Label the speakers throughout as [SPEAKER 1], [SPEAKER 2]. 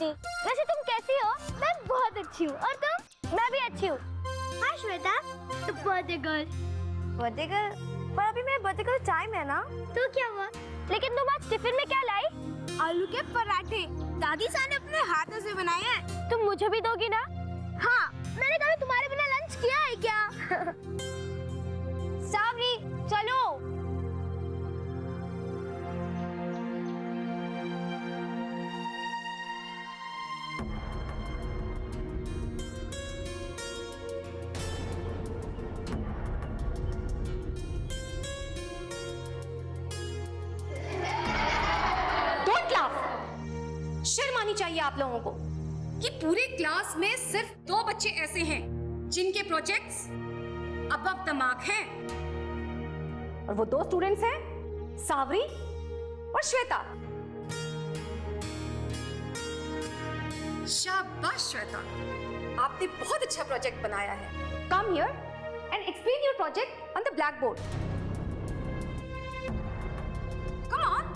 [SPEAKER 1] होती। वैसे तुम कैसी हो? मैं बहुत अच्छी हूँ। और तुम? मैं भी अच्छी हूँ। हाय श्वेता, तो बर्थडे गर्ल। Birthday girl? पर अभी मेरा बर्थडे गर्ल टाइम है ना। तो क्या हुआ? लेकिन तुम आज टिफिन में क्या लाई? आलू के पराठे। दादी सा ने अपने हाथों से बनाए हैं। तुम मुझे भी दोगी ना? हाँ, मैंने कभी तुम्हारे बिना लंच किया है क्या? सावरी, चलो।
[SPEAKER 2] शर्म आनी चाहिए आप लोगों को कि पूरे क्लास में सिर्फ 2 बच्चे ऐसे हैं जिनके प्रोजेक्ट्स अबव द मार्क हैं, और वो 2 स्टूडेंट्स हैं सावरी और श्वेता। शाबाश श्वेता, आपने बहुत अच्छा प्रोजेक्ट बनाया है। Come here and explain your project on the black board. Come on.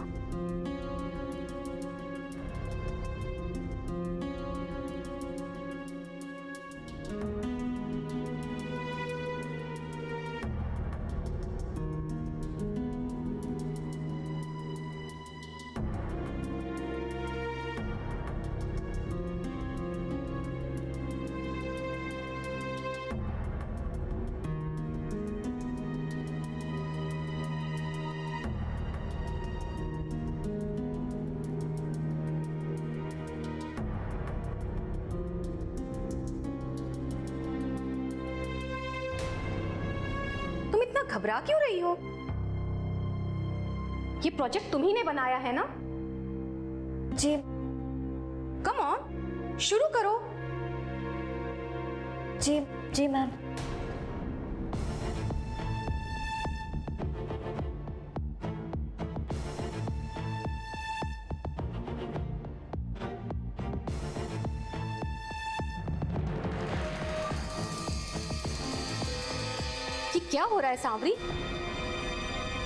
[SPEAKER 2] घबरा क्यों रही हो? ये प्रोजेक्ट तुम ही ने बनाया है ना?
[SPEAKER 1] जी।
[SPEAKER 2] कम ऑन, शुरू करो।
[SPEAKER 1] जी जी मैम।
[SPEAKER 2] क्या हो रहा है सांवरी?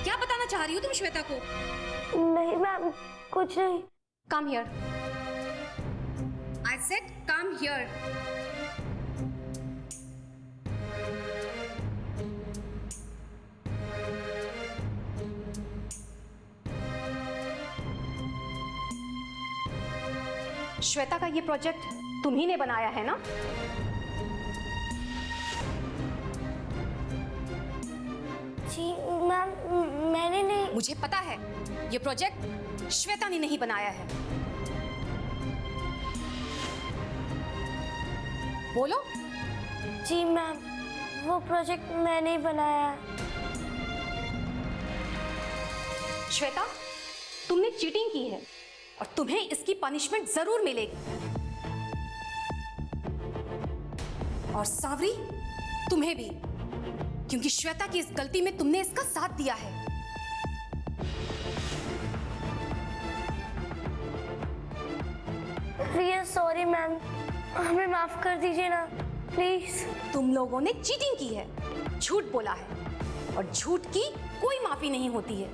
[SPEAKER 2] क्या बताना चाह रही हो तुम श्वेता को?
[SPEAKER 1] नहीं मैम, कुछ नहीं।
[SPEAKER 2] Come here. I said come here. Shweta का ये प्रोजेक्ट तुम ही ने बनाया है ना?
[SPEAKER 1] जी मैम, मैंने नहीं।
[SPEAKER 2] मुझे पता है ये प्रोजेक्ट श्वेता ने नहीं बनाया है। बोलो।
[SPEAKER 1] जी मैम, वो प्रोजेक्ट मैंने ही बनाया है।
[SPEAKER 2] श्वेता, तुमने चीटिंग की है और तुम्हें इसकी पनिशमेंट जरूर मिलेगी। और सावरी, तुम्हें भी, क्योंकि श्वेता की इस गलती में तुमने इसका साथ दिया है।
[SPEAKER 1] सॉरी मैम, हमें माफ कर दीजिए ना प्लीज।
[SPEAKER 2] तुम लोगों ने चीटिंग की है, झूठ बोला है, और झूठ की कोई माफी नहीं होती है।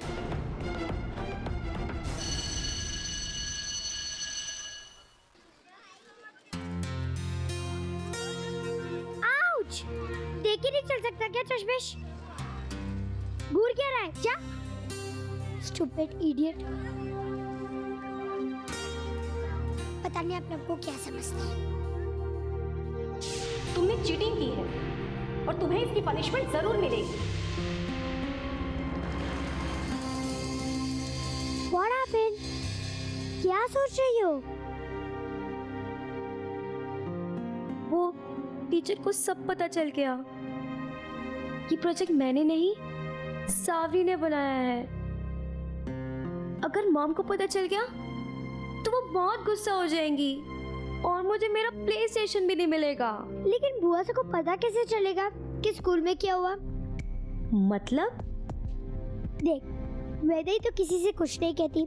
[SPEAKER 1] आउच! देख ही नहीं चल सकता क्या चश्मेश? घूर क्या रहा है क्या? Stupid idiot. पता नहीं अपने आप को क्या समझते हैं।
[SPEAKER 2] तुमने चीटिंग की है और तुम्हें इसकी पनिशमेंट जरूर मिलेगी।
[SPEAKER 1] What happened? क्या सोच रही हो?
[SPEAKER 3] वो टीचर को सब पता चल गया। ये प्रोजेक्ट मैंने नहीं, सावरी ने बनाया है। अगर मॉम को पता चल गया तो वो बहुत गुस्सा हो जाएंगी और मुझे मेरा प्ले स्टेशन भी नहीं मिलेगा।
[SPEAKER 1] लेकिन बुआ से को पता कैसे चलेगा कि स्कूल में क्या हुआ?
[SPEAKER 3] मतलब?
[SPEAKER 1] देख, वैसे ही तो किसी से कुछ नहीं कहती।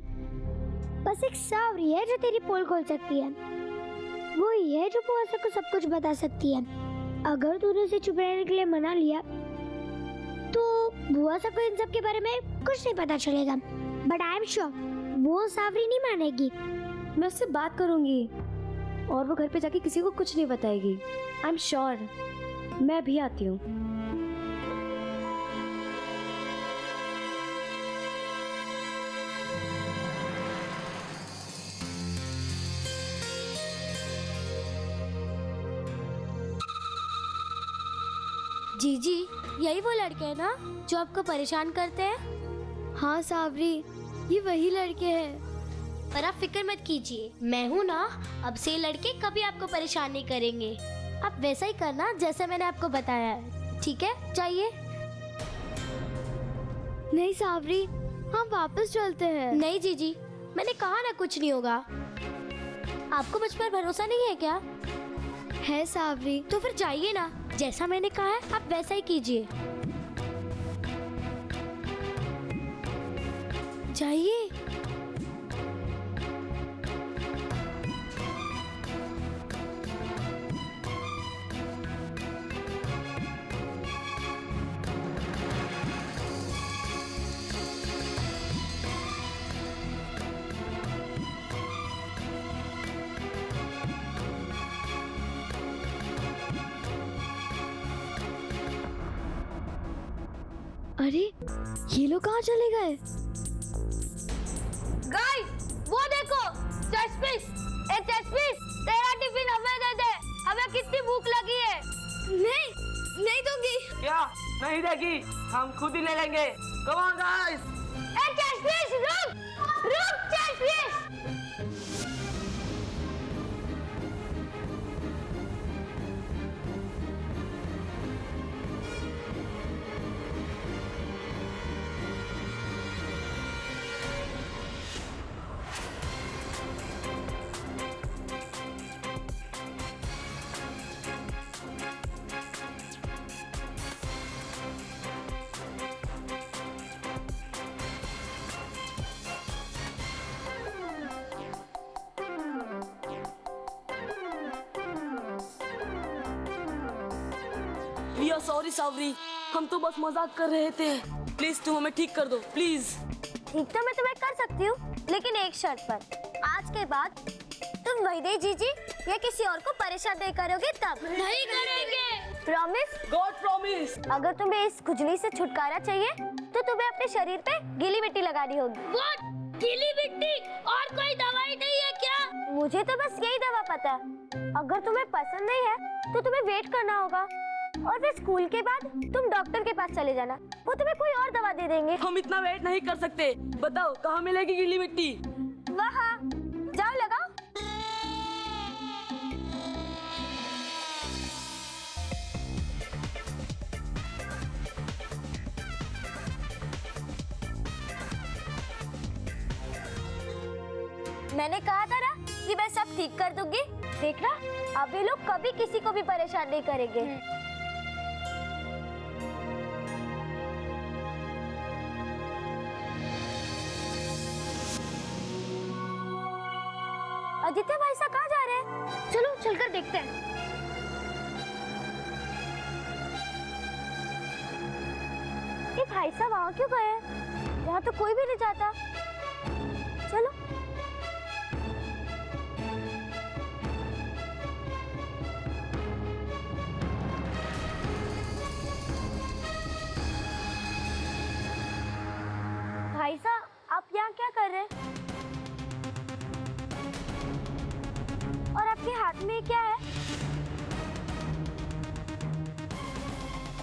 [SPEAKER 1] बस एक सावरी है जो तेरी पोल खोल सकती है। वो ही है जो बुआ को सब कुछ बता सकती है। अगर तूने उसे चुप रहने के लिए मना लिया तो बुआ को इन सब के बारे में कुछ नहीं पता चलेगा। बट आई एम श्योर वो सावरी नहीं मानेगी।
[SPEAKER 3] मैं उससे बात करूंगी। और वो घर पे जाके किसी को कुछ नहीं बताएगी। I am sure. मैं भी आती हूँ।
[SPEAKER 1] जीजी, यही वो लड़के हैं ना जो आपको परेशान करते हैं?
[SPEAKER 3] हाँ सावरी, ये वही लड़के हैं।
[SPEAKER 1] पर आप फिक्र मत कीजिए, मैं हूँ ना। अब से ये लड़के कभी आपको परेशान नहीं करेंगे। आप वैसा ही करना जैसे मैंने आपको बताया है, ठीक है? चाहिए?
[SPEAKER 3] नहीं सावरी, हम वापस चलते हैं।
[SPEAKER 1] नहीं जीजी, मैंने कहा ना कुछ नहीं होगा। आपको मुझ पर भरोसा नहीं है क्या?
[SPEAKER 3] है सावरी।
[SPEAKER 1] तो फिर जाइए ना, जैसा मैंने कहा है आप वैसा ही कीजिए।
[SPEAKER 3] जाइए। अरे ये लोग कहाँ चले गए?
[SPEAKER 1] गाइस, वो देखो, चेस्ट पीस। ए चेस्ट पीस, तेरा टिफिन हमें दे दे, हमें कितनी भूख लगी है। नहीं दूंगी।
[SPEAKER 4] क्या नहीं देगी? हम खुद ही ले लेंगे। Come on guys.
[SPEAKER 1] A chest piece, रुक chest piece.
[SPEAKER 4] We are sorry सावरी, हम तो बस मजाक कर रहे थे। प्लीज तुम हमें ठीक कर दो, प्लीज।
[SPEAKER 1] ठीक तो मैं तुम्हें कर सकती हूँ, लेकिन एक शर्त पर। आज के बाद तुम वहीदे जीजी या किसी और को परेशान नहीं करोगे तब। नहीं करेंगे। प्रॉमिस?
[SPEAKER 4] God promise.
[SPEAKER 1] अगर तुम्हें इस खुजली से छुटकारा चाहिए तो तुम्हें अपने शरीर पे गीली मिट्टी लगानी होगी। What? गीली मिट्टी? और कोई दवाई नहीं है क्या? मुझे तो बस यही दवा पता है। अगर तुम्हें पसंद नहीं है तो तुम्हें वेट करना होगा, और फिर स्कूल के बाद तुम डॉक्टर के पास चले जाना, वो तुम्हें कोई और दवा दे देंगे।
[SPEAKER 4] हम इतना वेट नहीं कर सकते। बताओ कहाँ मिलेगी गीली मिट्टी?
[SPEAKER 1] वहाँ जाओ, लगाओ। मैंने कहा था ना कि मैं सब ठीक कर दूंगी। देखना, अब ये लोग कभी किसी को भी परेशान नहीं करेंगे। आदित्य भाई साहब कहाँ जा रहे हैं? चलो चलकर देखते हैं। ये भाई साहब वहाँ क्यों गए? यहाँ तो कोई भी नहीं जाता। चलो। भाई साहब, आप यहाँ क्या कर रहे हैं? और आपके हाथ में क्या है?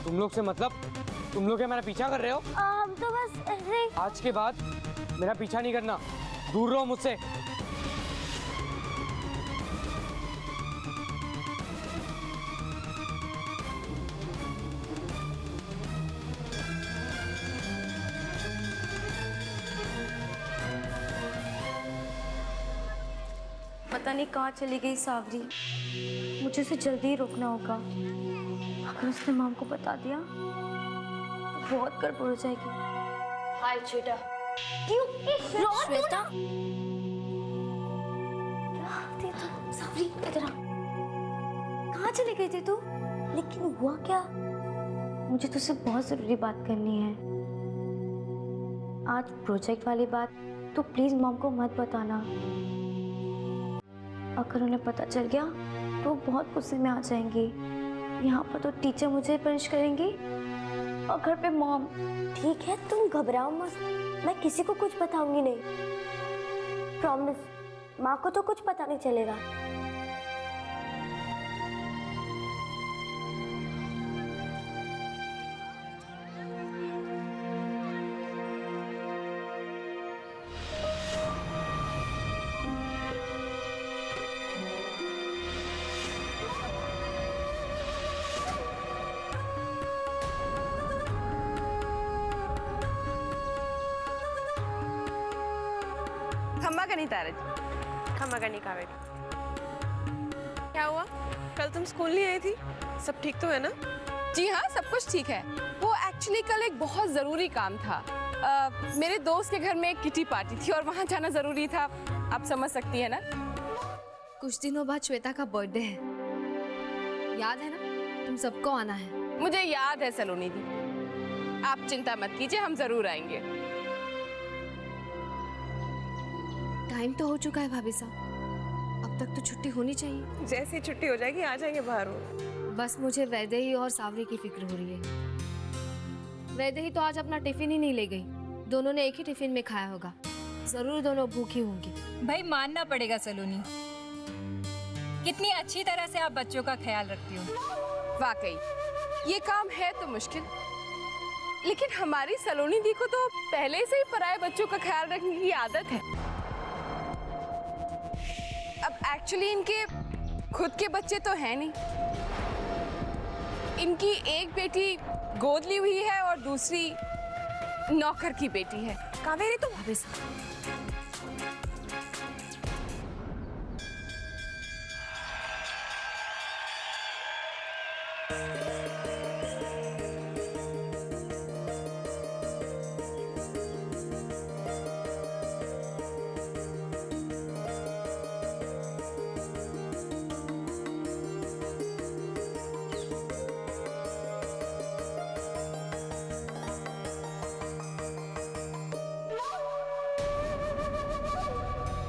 [SPEAKER 5] तुम लोग से मतलब? तुम लोग क्या मेरा पीछा कर रहे हो?
[SPEAKER 1] हम तो बस ऐसे।
[SPEAKER 5] आज के बाद मेरा पीछा नहीं करना, दूर रहो मुझसे।
[SPEAKER 3] पता नहीं कहाँ चली गई सावरी। मुझे उसे जल्दी ही रोकना होगा। अगर उसने मॉम को बता दिया तो बहुत गड़बड़ हो जाएगी।
[SPEAKER 4] हाय श्वेता।
[SPEAKER 3] श्वेता, सावरी इधर आ। कहाँ चली गई थी तू? लेकिन हुआ क्या? मुझे तुझसे बहुत जरूरी बात करनी है। आज प्रोजेक्ट वाली बात तो प्लीज मॉम को मत बताना। अगर उन्हें पता चल गया तो वो बहुत गुस्से में आ जाएंगी। यहाँ पर तो टीचर मुझे पनिश करेंगी और घर पे मॉम।
[SPEAKER 1] ठीक है, तुम घबराओ मत, मैं किसी को कुछ बताऊंगी नहीं। प्रॉमिस, माँ को तो कुछ पता नहीं चलेगा।
[SPEAKER 6] खम्मा का नहीं तारा जी, खम्मा का नहीं कावेरी। क्या हुआ? कल तुम स्कूल नहीं आई थी? सब ठीक तो है ना?
[SPEAKER 2] जी हाँ, सब कुछ ठीक है। वो एक्चुअली कल एक बहुत ज़रूरी काम था। मेरे दोस्त के घर में एक किटी पार्टी थी और वहाँ जाना ज़रूरी था। आप समझ सकती है ना?
[SPEAKER 7] कुछ दिनों बाद श्वेता का बर्थडे है, याद है ना? तुम सबको आना है।
[SPEAKER 2] मुझे याद है सलोनी दी, आप चिंता मत कीजिए, हम ज़रूर आएंगे।
[SPEAKER 7] टाइम तो हो चुका है भाभी साहब, अब तक तो छुट्टी होनी चाहिए।
[SPEAKER 6] जैसी छुट्टी हो जाएगी आ जाएंगे बाहर।
[SPEAKER 7] बस मुझे वैदेही और सावरी की फिक्र हो रही है। वैदेही तो आज अपना टिफिन ही नहीं ले गई, दोनों ने एक ही टिफिन में खाया होगा। जरूर दोनों भूखी होंगी।
[SPEAKER 8] भाई मानना पड़ेगा सलोनी, कितनी अच्छी तरह से आप बच्चों का ख्याल रखती हो।
[SPEAKER 2] वाकई ये काम है तो मुश्किल, लेकिन हमारी सलोनी दी को तो पहले से ही पराये बच्चों का ख्याल रखने की आदत है। अब एक्चुअली इनके खुद के बच्चे तो हैं नहीं, इनकी एक बेटी गोद ली हुई है और दूसरी नौकर की बेटी है।
[SPEAKER 6] कावेरी तो
[SPEAKER 7] भाभी साहब,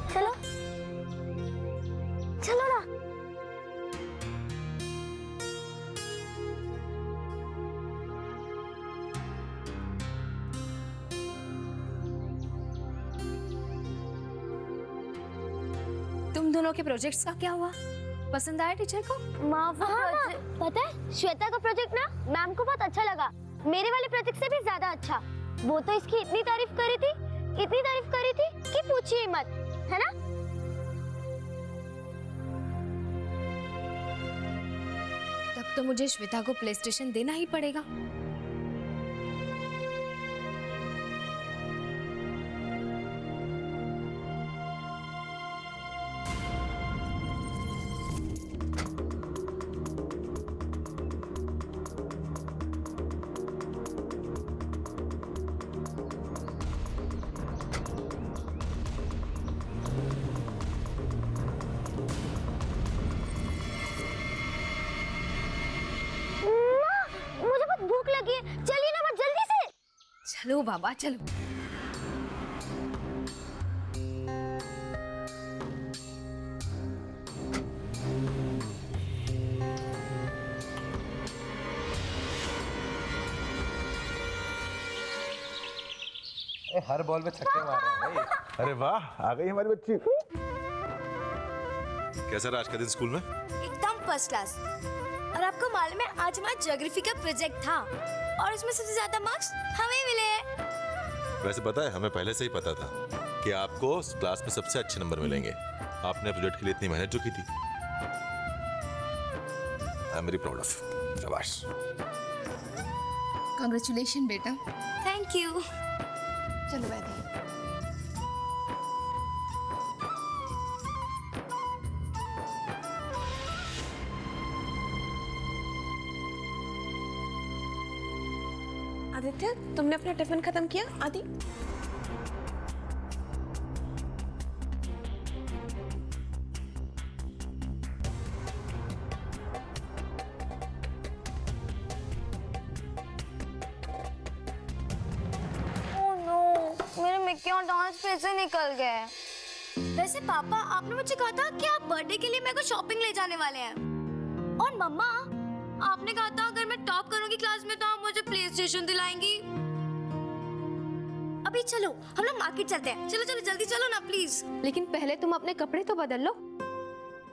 [SPEAKER 1] चलो चलो ना।
[SPEAKER 7] तुम दोनों के प्रोजेक्ट्स का क्या हुआ? पसंद आया टीचर को?
[SPEAKER 1] माँ, पता है श्वेता का प्रोजेक्ट ना मैम को बहुत अच्छा लगा, मेरे वाले प्रोजेक्ट से भी ज्यादा अच्छा। वो तो इसकी इतनी तारीफ करी थी, इतनी तारीफ करी थी कि पूछिए मत, है ना?
[SPEAKER 7] तब तो मुझे श्वेता को प्ले स्टेशन देना ही पड़ेगा।
[SPEAKER 1] मुझे बहुत भूख लगी है, चलिए ना मत जल्दी से।
[SPEAKER 7] चलो बाबा चलो।
[SPEAKER 9] हर बॉल में छक्के मार रहे हैं भाई।
[SPEAKER 10] अरे वाह, आ गई हमारी बच्ची।
[SPEAKER 11] कैसा रहा आज का दिन स्कूल में?
[SPEAKER 3] एकदम फर्स्ट क्लास। और आपको मालूम है आज हमारा ज्योग्राफी का प्रोजेक्ट था और उसमें सबसे ज्यादा मार्क्स हमें मिले।
[SPEAKER 11] वैसे पता है, हमें पहले से ही पता था कि आपको क्लास में सबसे अच्छे नंबर मिलेंगे। आपने प्रोजेक्ट के लिए इतनी मेहनत जो की थी, I am very proud of. शाबाश।
[SPEAKER 7] कांग्रेचुलेशन बेटा।
[SPEAKER 3] Thank you.
[SPEAKER 7] चलो वैदेही।
[SPEAKER 6] आदित्य, तुमने अपना टिफिन खत्म किया? आदि
[SPEAKER 1] मेरे मिक्की और डांस फिर से निकल गए।
[SPEAKER 3] वैसे पापा, आपने मुझे कहा था कि आप बर्थडे के लिए मेरे को शॉपिंग ले जाने वाले हैं। और मम्मा, आपने कहा था अगर मैं टॉप करूंगी क्लास में तो आप मुझे प्ले स्टेशन दिलाएंगी। अभी चलो, हम लोग मार्केट चलते हैं। चलो चलो जल्दी चलो ना प्लीज।
[SPEAKER 7] लेकिन पहले तुम अपने कपड़े तो बदल लो,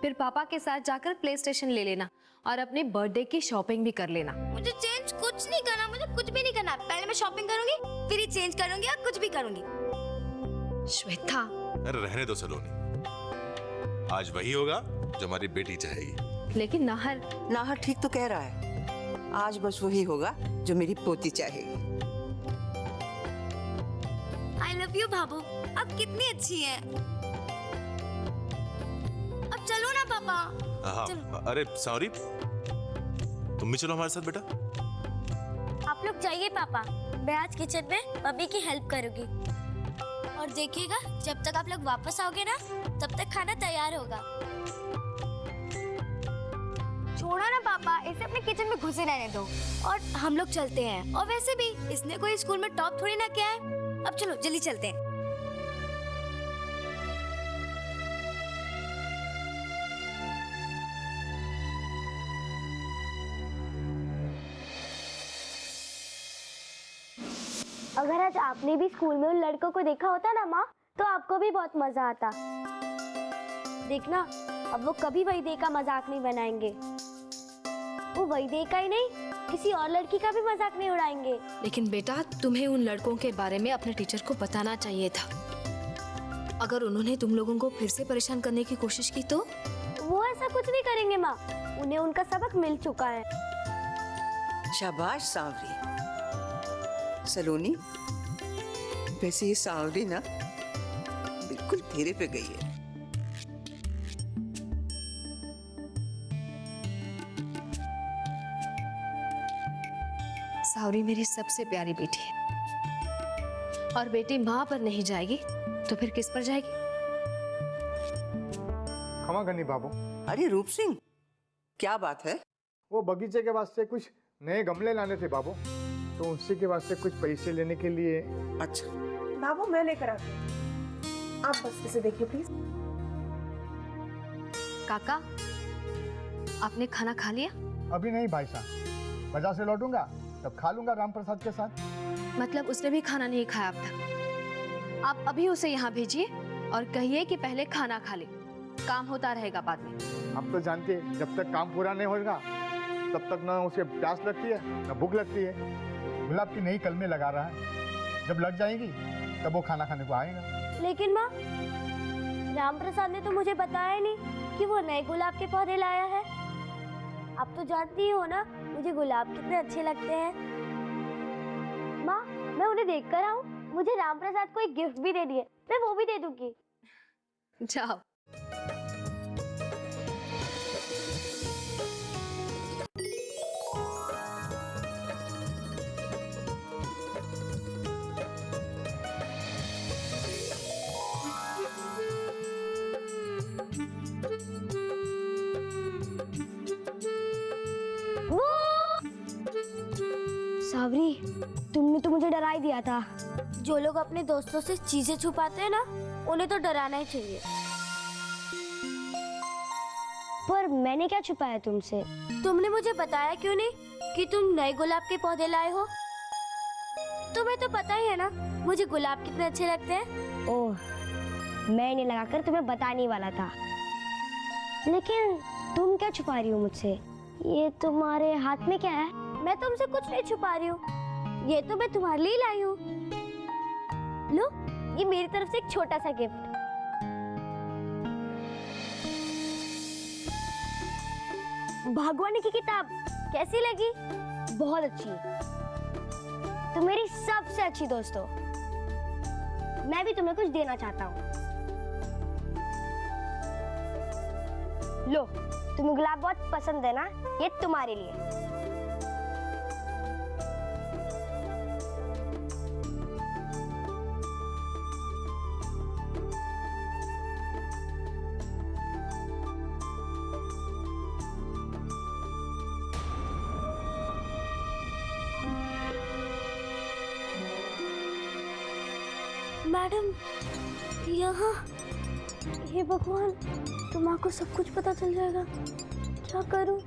[SPEAKER 7] फिर पापा के साथ जाकर प्ले स्टेशन ले लेना और अपने बर्थडे की शॉपिंग भी कर लेना।
[SPEAKER 3] मुझे चेंज कुछ नहीं करना, मुझे कुछ भी नहीं करना। पहले मैं शॉपिंग करूंगी, फिर ही चेंज करूंगी और कुछ भी करूंगी।
[SPEAKER 7] श्वेता,
[SPEAKER 11] अरे रहने दो सलोनी, आज वही होगा जो हमारी बेटी चाहेगी।
[SPEAKER 7] लेकिन नाहर
[SPEAKER 12] नाहर ठीक तो कह रहा है, आज बस वही होगा जो मेरी पोती चाहेगी।
[SPEAKER 3] आई लव यू भाभू, आप कितनी अच्छी हैं। अब चलो ना पापा।
[SPEAKER 11] हाँ, अरे सॉरी, तुम भी चलो हमारे साथ बेटा।
[SPEAKER 1] आप लोग जाइए पापा, मैं आज किचन में मम्मी की हेल्प करूंगी। और देखिएगा जब तक आप लोग वापस आओगे ना तब तक खाना तैयार होगा।
[SPEAKER 3] छोड़ो ना पापा, इसे अपने किचन में घुसे रहने दो और हम लोग चलते हैं। और वैसे भी इसने कोई स्कूल में टॉप थोड़ी ना किया है। अब चलो जल्दी चलते हैं।
[SPEAKER 1] अगर आज आपने भी स्कूल में उन लड़कों को देखा होता ना माँ, तो आपको भी बहुत मजा आता। देखना, अब वो कभी वहीदे का मजाक नहीं बनाएंगे। वो वहीदे का ही नहीं, किसी और लड़की का भी मजाक नहीं उड़ाएंगे।
[SPEAKER 7] लेकिन बेटा, तुम्हें उन लड़कों के बारे में अपने टीचर को बताना चाहिए था। अगर उन्होंने तुम लोगों को फिर से परेशान करने की कोशिश की तो?
[SPEAKER 1] वो ऐसा कुछ नहीं करेंगे माँ, उन्हें उनका सबक मिल चुका है।
[SPEAKER 12] शाबाश सांवरी। सलोनी, वैसे ये सांवरी ना बिल्कुल घेरे पे गई है।
[SPEAKER 7] सावरी मेरी सबसे प्यारी बेटी है, और बेटी माँ पर नहीं जाएगी तो फिर किस पर जाएगी?
[SPEAKER 10] क्षमा करनी बाबू।
[SPEAKER 12] अरे रूप सिंह, क्या बात है?
[SPEAKER 10] वो बगीचे के वास्ते कुछ नए गमले लाने थे बाबू, तो उसी के वास्ते कुछ पैसे लेने के लिए।
[SPEAKER 12] अच्छा
[SPEAKER 6] बाबू, मैं लेकर आती हूँ, आप बस इसे देखिए प्लीज।
[SPEAKER 7] काका, आपने खाना खा लिया?
[SPEAKER 10] अभी नहीं भाई साहब, बाजार से लौटूंगा तब खा लूंगा राम प्रसाद के साथ।
[SPEAKER 7] मतलब उसने भी खाना नहीं खाया अब तक? आप अभी उसे यहाँ भेजिए और कहिए कि पहले खाना खा ले, काम होता रहेगा बाद में।
[SPEAKER 10] आप तो जानते हैं, जब तक काम पूरा नहीं होगा तब तक ना उसे प्यास लगती है ना भूख लगती है। गुलाब की नई कलमें लगा रहा है, जब लग जाएगी तब वो खाना खाने को आएगा।
[SPEAKER 1] लेकिन माँ, राम प्रसाद ने तो मुझे बताया नहीं कि वो नए गुलाब के पौधे लाया है। आप तो जानती ही हो ना मुझे गुलाब कितने अच्छे लगते हैं। माँ, मैं उन्हें देख कर आऊँ? मुझे राम प्रसाद को एक गिफ्ट भी दे दिए, मैं वो भी दे दूंगी।
[SPEAKER 7] जाओ।
[SPEAKER 1] सावरी, तुमने तो मुझे डरा ही दिया था। जो लोग अपने दोस्तों से चीजें छुपाते हैं ना, उन्हें तो डराना ही चाहिए। पर मैंने क्या छुपाया तुमसे? तुमने मुझे बताया क्यों नहीं कि तुम नए गुलाब के पौधे लाए हो? तुम्हें तो पता ही है ना मुझे गुलाब कितने अच्छे लगते हैं। ओह, मैं इन्हें लगाकर तुम्हें बताने वाला था। लेकिन तुम क्या छुपा रही हो मुझसे? ये तुम्हारे हाथ में क्या है? मैं तुमसे कुछ नहीं छुपा रही हूँ, ये तो मैं तुम्हारे लिए लाई हूँ। लो, ये मेरी तरफ से एक छोटा सा गिफ्ट। भागवानी की किताब कैसी लगी? बहुत अच्छी, तुम मेरी सबसे अच्छी दोस्त हो। मैं भी तुम्हें कुछ देना चाहता हूँ। लो, तुम्हें गुलाब बहुत पसंद है ना, ये तुम्हारे लिए। मैडम, यहाँ हे भगवान, तो माँ को सब कुछ पता चल जाएगा। क्या करूं?